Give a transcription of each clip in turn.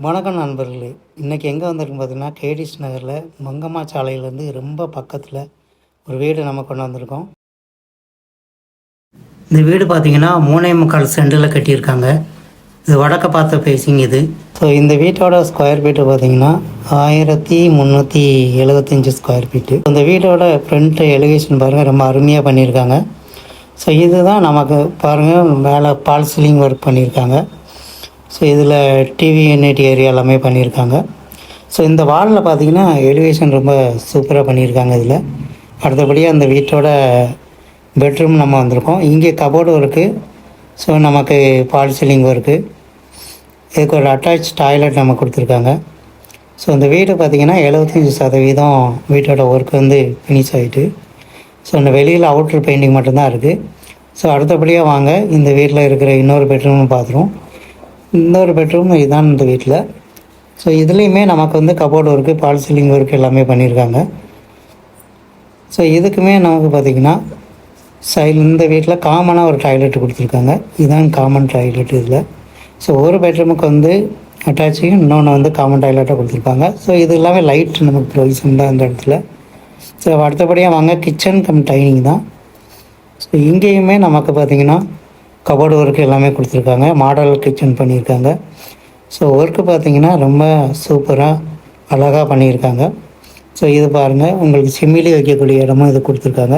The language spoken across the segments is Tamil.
வணக்கம் நண்பர்களே. இன்றைக்கி எங்கே வந்திருக்கும் பார்த்தீங்கன்னா, கேடிஸ் நகரில் மங்கம்மா சாலையிலேருந்து ரொம்ப பக்கத்தில் ஒரு வீடு நம்ம கொண்டு வந்திருக்கோம். இந்த வீடு பார்த்திங்கன்னா 3.25 சென்டில் கட்டியிருக்காங்க. இது வடக்க பார்த்த பேசிங் இது. ஸோ இந்த வீட்டோட ஸ்கொயர் ஃபீட்டு பார்த்திங்கன்னா 1375 ஸ்கொயர் ஃபீட்டு. இந்த வீட்டோட ஃப்ரண்ட் எலிவேஷன் பாருங்கள், ரொம்ப அருமையாக பண்ணியிருக்காங்க. ஸோ இதுதான் நமக்கு பாருங்கள், மேலே பால் சீலிங் ஒர்க் பண்ணியிருக்காங்க. ஸோ இதில் டிவி யூனிட் ஏரியா எல்லாமே பண்ணியிருக்காங்க. ஸோ இந்த வாலில் பார்த்திங்கன்னா எலிவேஷன் ரொம்ப சூப்பராக பண்ணியிருக்காங்க. இதில் அடுத்தபடியாக அந்த வீட்டோட பெட்ரூம் நம்ம வந்திருக்கோம். இங்கே கபோர்டு இருக்குது. ஸோ நமக்கு பால் சீலிங் இருக்குது. இதுக்கு ஒரு அட்டாச் டாய்லெட் நம்ம கொடுத்துருக்காங்க. ஸோ இந்த வீடு பார்த்திங்கன்னா 75% வீட்டோட ஒர்க் வந்து ஃபினிஷ் ஆகிட்டு. ஸோ இந்த வெளியில் அவுட்ரு பெயிண்டிங் மட்டும்தான் இருக்குது. ஸோ அடுத்தபடியாக வாங்க இந்த வீட்டில் இருக்கிற இன்னொரு பெட்ரூம்னு பார்த்துருவோம். இன்னொரு பெட்ரூம் இதுதான் இந்த வீட்டில். ஸோ இதுலேயுமே நமக்கு வந்து கபோர்டு ஒர்க்கு, பால் சீலிங் ஒர்க் எல்லாமே பண்ணியிருக்காங்க. ஸோ இதுக்குமே நமக்கு பார்த்திங்கன்னா இந்த வீட்டில் காமனாக ஒரு டாய்லெட் கொடுத்துருக்காங்க. இதுதான் காமன் டாய்லெட் இதில். ஸோ ஒரு பெட்ரூமுக்கு வந்து அட்டாச்சிங், இன்னொன்று வந்து காமன் டாய்லெட்டாக கொடுத்துருக்காங்க. ஸோ இது எல்லாமே லைட் நமக்கு ப்ரொவிஷன் தான் இந்த இடத்துல. ஸோ அடுத்தபடியாக வாங்க கிச்சன் கம் டைனிங் தான். ஸோ இங்கேயுமே நமக்கு பார்த்திங்கன்னா கபோர்டு ஒர்க்கு எல்லாமே கொடுத்துருக்காங்க. மாடல் கிச்சன் பண்ணியிருக்காங்க. ஸோ ஒர்க்கு பார்த்திங்கன்னா ரொம்ப சூப்பராக அழகாக பண்ணியிருக்காங்க. ஸோ இது பாருங்கள், உங்களுக்கு சிம்மிலி வைக்கக்கூடிய இடமும் இது கொடுத்துருக்காங்க.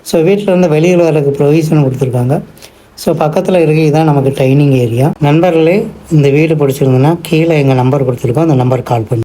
ஸோ வீட்டில் இருந்து வெளியில் வரதுக்கு ப்ரொவிஷன் கொடுத்துருக்காங்க. ஸோ பக்கத்தில் இருக்க இதுதான் நமக்கு டைனிங் ஏரியா. நண்பர்களே, இந்த வீடு பிடிச்சிருந்ததுன்னா கீழே எங்கள் நம்பர் கொடுத்துருக்கோம். அந்த நம்பர் கால் பண்ணி